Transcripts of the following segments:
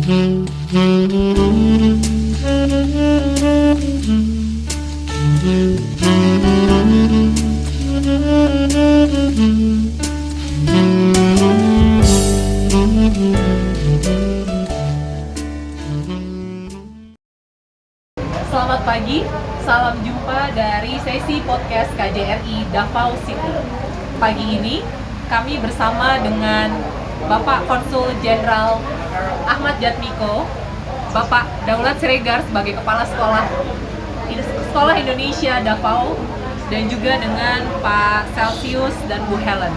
Selamat pagi, salam jumpa dari sesi podcast KJRI Davao City. Pagi ini kami bersama dengan Bapak Konsul Jenderal Ahmad Jatmiko, Bapak Daulat Siregar sebagai Kepala Sekolah Indonesia Davao, dan juga dengan Pak Celsius dan Bu Helen.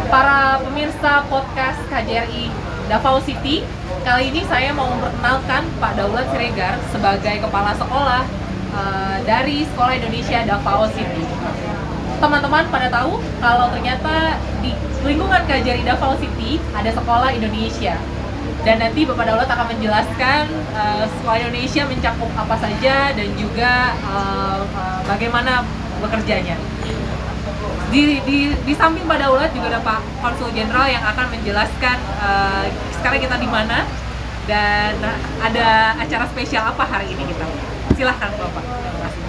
Para pemirsa podcast KJRI Davao City, kali ini saya mau memperkenalkan Pak Daulat Siregar sebagai Kepala Sekolah dari Sekolah Indonesia Davao City. Teman-teman pada tahu kalau ternyata di lingkungan KJRI Davao City ada Sekolah Indonesia. Dan nanti Bapak Daulat akan menjelaskan Sekolah Indonesia mencakup apa saja dan juga bagaimana bekerjanya. Di samping Pak Daulat juga ada Pak Konsul Jenderal yang akan menjelaskan sekarang kita di mana dan ada acara spesial apa hari ini kita. Silahkan Bapak. Terima kasih.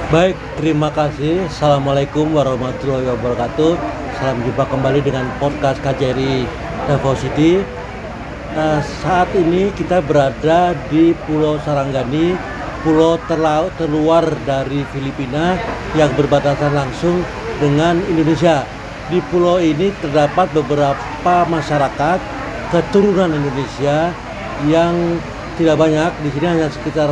Baik, terima kasih. Assalamualaikum warahmatullahi wabarakatuh. Salam jumpa kembali dengan podcast KJRI Davao City. Saat ini kita berada di Pulau Saranggani, pulau terluar dari Filipina yang berbatasan langsung dengan Indonesia. Di pulau ini terdapat beberapa masyarakat keturunan Indonesia yang tidak banyak. Di sini hanya sekitar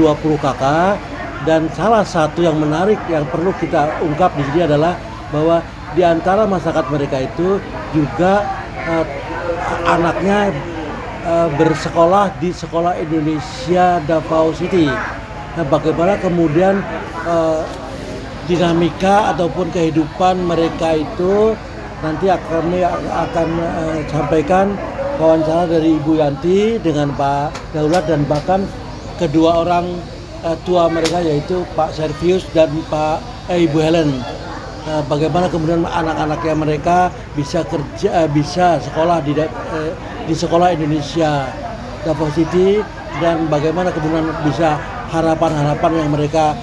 20 kakak. Dan salah satu yang menarik yang perlu kita ungkap di sini adalah bahwa di antara masyarakat mereka itu juga anaknya bersekolah di Sekolah Indonesia Davao City. Nah, bagaimana kemudian dinamika ataupun kehidupan mereka itu nanti kami akan sampaikan wawancara dari Ibu Yanti dengan Pak Daulat dan bahkan kedua orang tua mereka yaitu Pak Servius dan Ibu Helen. Bagaimana kemudian anak-anaknya mereka bisa bisa sekolah di Sekolah Indonesia Davao City dan bagaimana kemudian bisa harapan-harapan yang mereka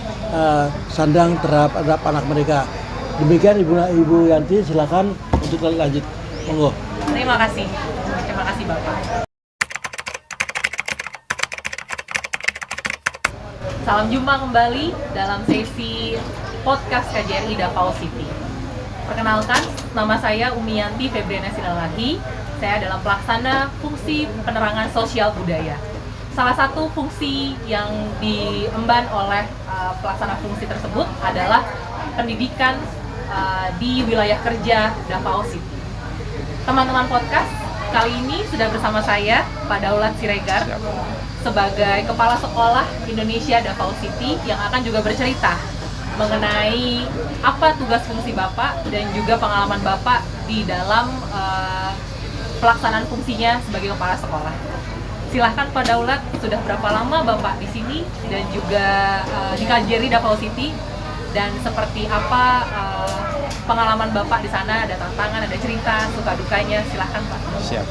sandang terhadap anak mereka. Demikian Ibu Yanti, silakan untuk lanjut. Monggo. Terima kasih Bapak. Salam jumpa kembali dalam sesi podcast KJRI Davao City. Perkenalkan, nama saya Umi Yanti Febriana Sinalahi. Saya adalah pelaksana fungsi penerangan sosial budaya. Salah satu fungsi yang diemban oleh pelaksana fungsi tersebut adalah pendidikan di wilayah kerja Davao City. Teman-teman podcast, kali ini sudah bersama saya Pak Daulat Siregar sebagai Kepala Sekolah Indonesia Davao City yang akan juga bercerita mengenai apa tugas fungsi Bapak dan juga pengalaman Bapak di dalam pelaksanaan fungsinya sebagai Kepala Sekolah. Silahkan Pak Daulat, sudah berapa lama Bapak di sini dan juga di KJRI Davao City, dan seperti apa pengalaman Bapak di sana, ada tantangan, ada cerita, suka dukanya, silahkan Pak. Siap.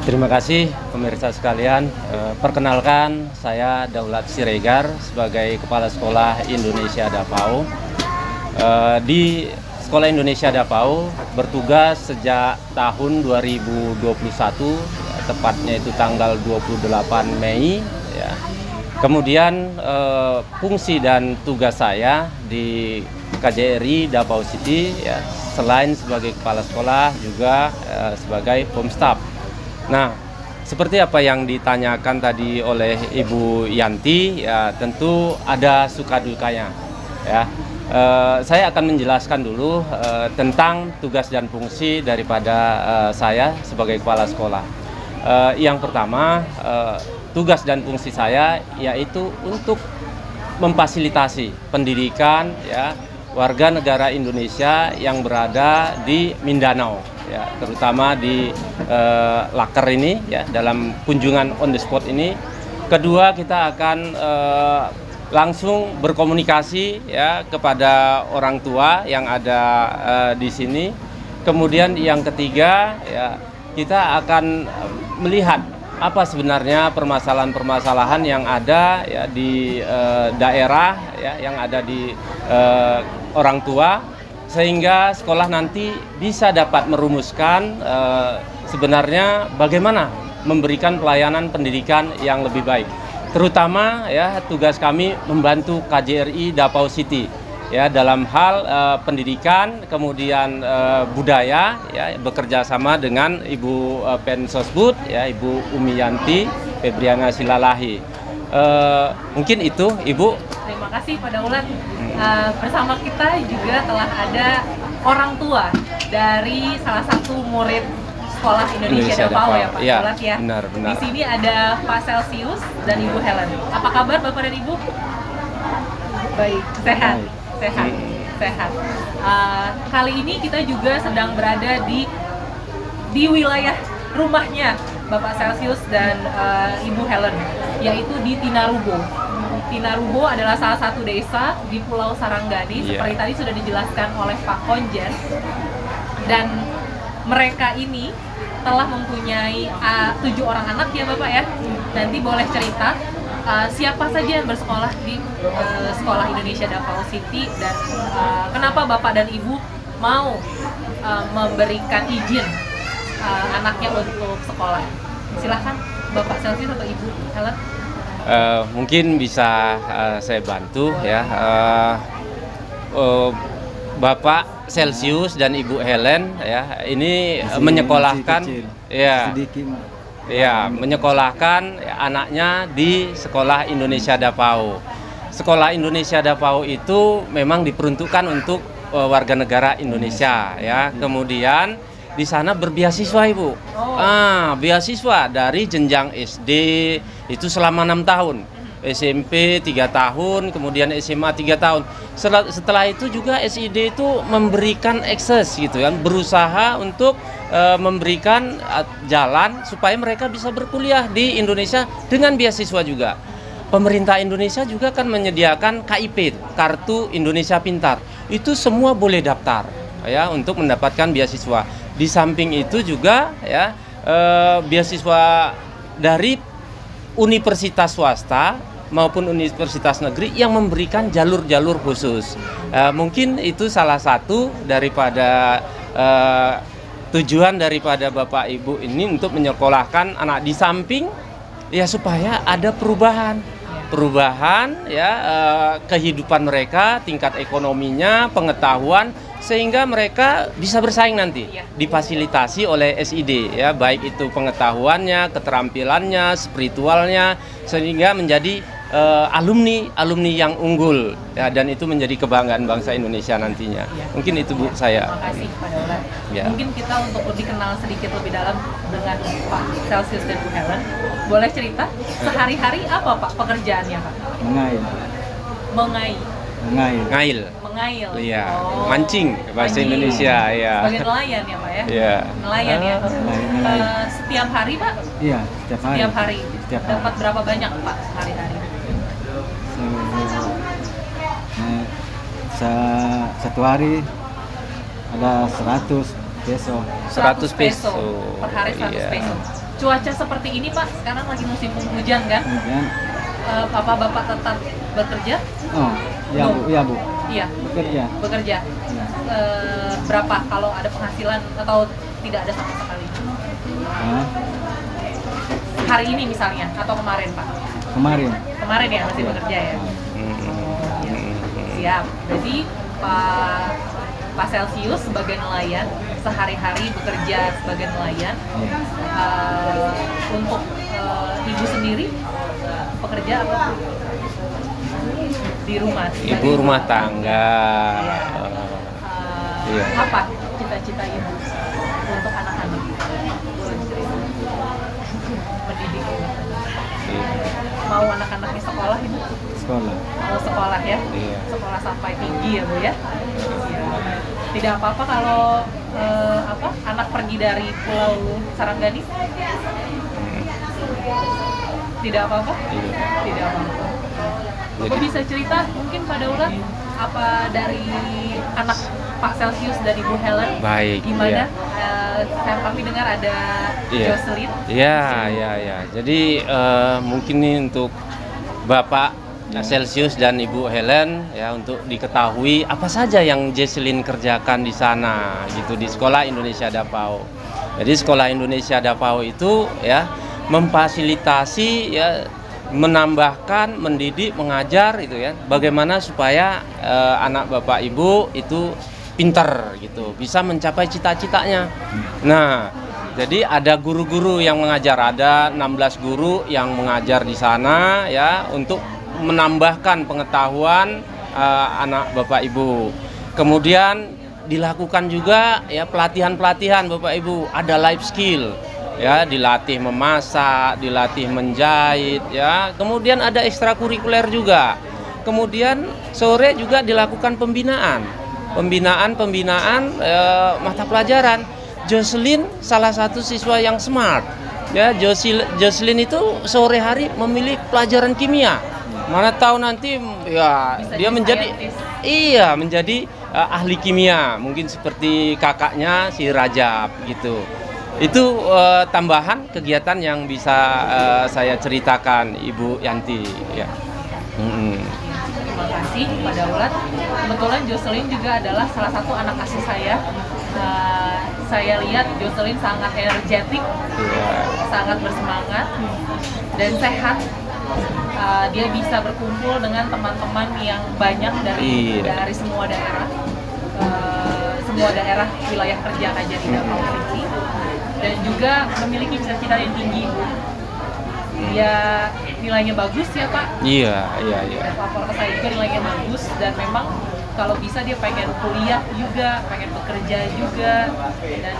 Terima kasih pemirsa sekalian. Perkenalkan, saya Daulat Siregar sebagai Kepala Sekolah Indonesia Davao. Di Sekolah Indonesia Davao bertugas sejak tahun 2021, tepatnya itu tanggal 28 Mei. Ya. Kemudian fungsi dan tugas saya di KJRI Davao City, ya, selain sebagai Kepala Sekolah juga sebagai Pomstaff. Nah, seperti apa yang ditanyakan tadi oleh Ibu Yanti, ya tentu ada suka dukanya. Ya, saya akan menjelaskan dulu tentang tugas dan fungsi daripada saya sebagai kepala sekolah. Yang pertama, tugas dan fungsi saya yaitu untuk memfasilitasi pendidikan, ya, warga negara Indonesia yang berada di Mindanao, ya, terutama di Laker ini, ya, dalam kunjungan on the spot ini. Kedua, kita akan langsung berkomunikasi, ya, kepada orang tua yang ada di sini. Kemudian yang ketiga, ya, kita akan melihat apa sebenarnya permasalahan-permasalahan yang ada ya di daerah ya, yang ada di orang tua, sehingga sekolah nanti bisa dapat merumuskan sebenarnya bagaimana memberikan pelayanan pendidikan yang lebih baik. Terutama ya tugas kami membantu KJRI Davao City ya dalam hal pendidikan, kemudian budaya ya, bekerja sama dengan Ibu Pensosbud ya, Ibu Umiyanti Febriana Silalahi. Mungkin itu Ibu. Terima kasih Pak Daulat. Bersama kita juga telah ada orang tua dari salah satu murid Sekolah Indonesia Davao ya Pak Daulat ya. Benar. Di sini ada Pak Celsius dan Ibu Helen. Apa kabar Bapak dan Ibu? Baik, sehat. Sehat. Kali ini kita juga sedang berada di wilayah rumahnya Bapak Celsius dan Ibu Helen, yaitu di Tinarubo. Tinarubo adalah salah satu desa di Pulau Saranggani, seperti tadi sudah dijelaskan oleh Pak Konjen. Dan mereka ini telah mempunyai 7 orang anak ya Bapak ya. Nanti boleh cerita siapa saja yang bersekolah di Sekolah Indonesia Davao City dan kenapa Bapak dan Ibu mau memberikan izin anaknya untuk sekolah. Silahkan Bapak Celsius atau Ibu Helen. Mungkin bisa saya bantu ya. Bapak Celsius dan Ibu Helen ya ini menyekolahkan menyekolahkan anaknya di Sekolah Indonesia Davao. Sekolah Indonesia Davao itu memang diperuntukkan untuk warga negara Indonesia ya. Kemudian di sana berbeasiswa Ibu. Beasiswa dari jenjang SD itu selama 6 tahun. SMP 3 tahun, kemudian SMA 3 tahun. Setelah itu juga SID itu memberikan akses gitu kan, berusaha untuk memberikan jalan supaya mereka bisa berkuliah di Indonesia dengan beasiswa juga. Pemerintah Indonesia juga kan menyediakan KIP, Kartu Indonesia Pintar. Itu semua boleh daftar ya untuk mendapatkan beasiswa. Di samping itu juga ya beasiswa dari universitas swasta maupun universitas negeri yang memberikan jalur-jalur khusus. Mungkin itu salah satu daripada tujuan daripada Bapak Ibu ini untuk menyekolahkan anak, di samping ya supaya ada perubahan ya kehidupan mereka, tingkat ekonominya, pengetahuan, sehingga mereka bisa bersaing nanti, difasilitasi oleh SID ya, baik itu pengetahuannya, keterampilannya, spiritualnya, sehingga menjadi alumni yang unggul ya, dan itu menjadi kebanggaan bangsa Indonesia nantinya. Mungkin itu Bu saya. Terima kasih Pak Daulat. Ya. Mungkin kita untuk lebih kenal sedikit lebih dalam dengan Pak Celsius dan Bu Helen, boleh cerita sehari-hari apa Pak pekerjaannya Pak? Ngail. Iya. Mancing bahasa Indonesia ya. Sebagai nelayan ya Pak ya? Iya. Nelayan ya. Setiap hari Pak? Iya, setiap hari. Dapat berapa banyak Pak hari-hari? Satu hari ada 100 peso. 100 peso. Per hari 100 Iya. peso. Cuaca seperti ini Pak, sekarang lagi musim hujan kan? Kemudian, Bapak tetap bekerja? iya Bu. Iya. Bekerja. Iya. Berapa kalau ada penghasilan atau tidak ada sama sekali? Hari ini misalnya atau kemarin Pak? Kemarin ya masih bekerja ya? Siap. Jadi Pak Celsius sebagai nelayan sehari-hari bekerja sebagai nelayan. Untuk Ibu sendiri pekerja apa? Di rumah. Ibu rumah tangga. Iya. Apa cita-cita Ibu untuk anak-anak? Mendidik. Mau anak-anaknya sekolah Ibu? Mau sekolah ya? Iya. Sekolah sampai tinggi ya Bu ya? Tidak apa-apa kalau anak pergi dari Pulau Saranggani? Tidak apa-apa? Tidak apa-apa. Kok bisa cerita mungkin Pak Daulat apa dari anak Pak Celsius dan Ibu Helen? Baik, gimana iya. kami dengar ada Jocelyn. Iya. Jadi mungkin nih untuk Bapak Celsius dan Ibu Helen ya, untuk diketahui apa saja yang Jocelyn kerjakan di sana gitu di Sekolah Indonesia Dapau. Jadi Sekolah Indonesia Dapau itu ya memfasilitasi ya, menambahkan, mendidik, mengajar gitu ya, bagaimana supaya anak Bapak Ibu itu pintar gitu, bisa mencapai cita-citanya. Nah, jadi ada guru-guru yang mengajar, ada 16 guru yang mengajar di sana ya, untuk menambahkan pengetahuan anak Bapak Ibu. Kemudian dilakukan juga ya pelatihan-pelatihan Bapak Ibu, ada life skill ya, dilatih memasak, dilatih menjahit ya. Kemudian ada ekstrakurikuler juga. Kemudian sore juga dilakukan pembinaan mata pelajaran. Jocelyn salah satu siswa yang smart ya. Jocelyn itu sore hari memilih pelajaran kimia. Mana tahu nanti ya Bisa dia menjadi ahli kimia, mungkin seperti kakaknya si Rajab gitu. Itu tambahan kegiatan yang bisa saya ceritakan, Ibu Yanti ya. Terima kasih Pak Daulat. Kebetulan Jocelyn juga adalah salah satu anak asuh saya. Saya lihat Jocelyn sangat energetik, sangat bersemangat dan sehat. Dia bisa berkumpul dengan teman-teman yang banyak dari semua daerah, wilayah kerja KJRI Dapau City, dan juga memiliki cita-cita yang tinggi. Dia nilainya bagus ya Pak. Iya. Lapor ke saya juga nilainya bagus, dan memang kalau bisa dia pengen kuliah juga, pengen bekerja juga, dan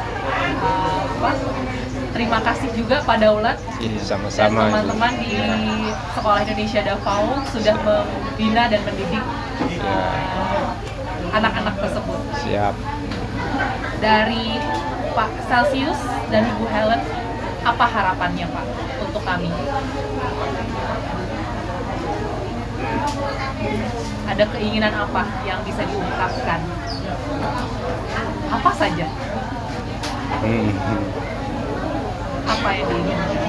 terima kasih juga Pak Daulat sama-sama dan teman-teman di Sekolah Indonesia Dapau sudah membina dan mendidik anak-anak tersebut. Siap. Dari Pak Celsius dan Ibu Helen, apa harapannya Pak untuk kami? Ada keinginan apa yang bisa diungkapkan? Apa saja? Apa yang diinginkan?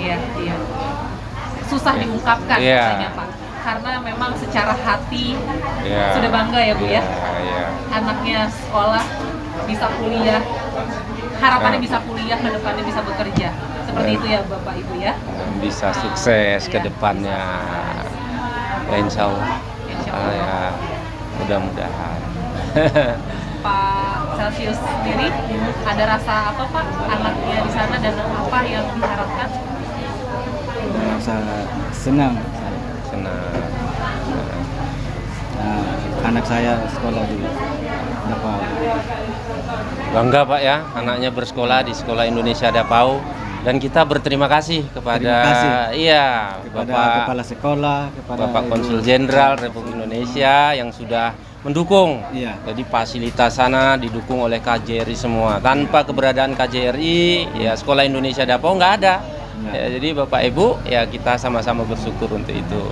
Iya. Susah diungkapkan katanya Pak, karena memang secara hati sudah bangga ya Bu ya. Anaknya sekolah, bisa kuliah, harapannya bisa kuliah, ke depannya bisa bekerja. Seperti itu ya Bapak Ibu ya. Bisa sukses ke depannya. Ya, insya Allah. Ya, mudah-mudahan. Pak Celsius sendiri ada rasa apa Pak anaknya di sana, dan apa yang diharapkan? Merasa senang. Anak saya sekolah di Dapau. Bangga Pak ya, anaknya bersekolah di Sekolah Indonesia Dapau, dan kita berterima kasih kepada Bapak Kepala Sekolah, kepada Bapak Konsul Jenderal Republik Indonesia yang sudah mendukung. Jadi fasilitas sana didukung oleh KJRI semua. Tanpa keberadaan KJRI, ya Sekolah Indonesia Dapau nggak ada. Ya, jadi Bapak Ibu, ya kita sama-sama bersyukur untuk itu.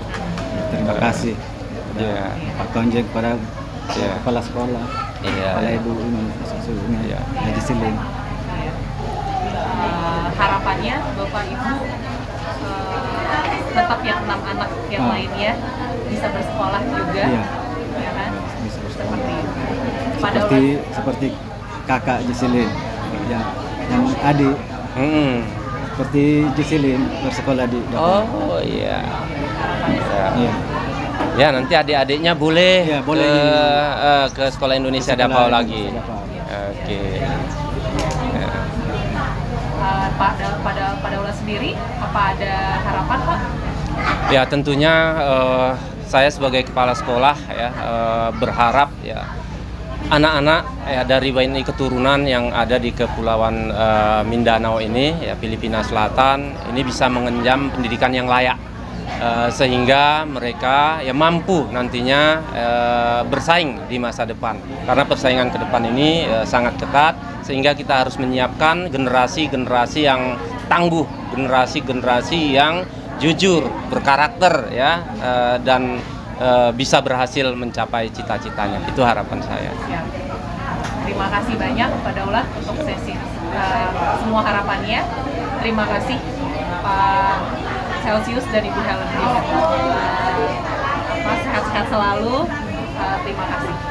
Terima kasih kepada Pak Konjen, kepada Kepala Sekolah, Kepala Ibu ini, Haji Siling. Harapannya Bapak Ibu tetap yang 6 anak yang lainnya bisa bersekolah juga, ya kan? Bisa bersekolah. Seperti kakak Jocelyn, yang adik. Seperti Jocelyn bersekolah di Dapau. Oh iya. Ya, nanti adik-adiknya boleh ke Sekolah Indonesia Dapau lagi. Oke. Pada Daulat sendiri, apa ada harapan Pak? Ya tentunya saya sebagai kepala sekolah ya berharap ya anak-anak ya dari WNI keturunan yang ada di Kepulauan Mindanao ini ya, Filipina Selatan, ini bisa mengenyam pendidikan yang layak sehingga mereka ya mampu nantinya bersaing di masa depan, karena persaingan ke depan ini sangat ketat sehingga kita harus menyiapkan generasi-generasi yang tangguh, generasi-generasi yang jujur, berkarakter ya, dan bisa berhasil mencapai cita-citanya. Itu harapan saya. Siap. Terima kasih banyak Pak Daulat untuk sesi semua harapannya. Terima kasih Pak Celsius dan Ibu Helen juga. Mas sehat-sehat selalu. Terima kasih.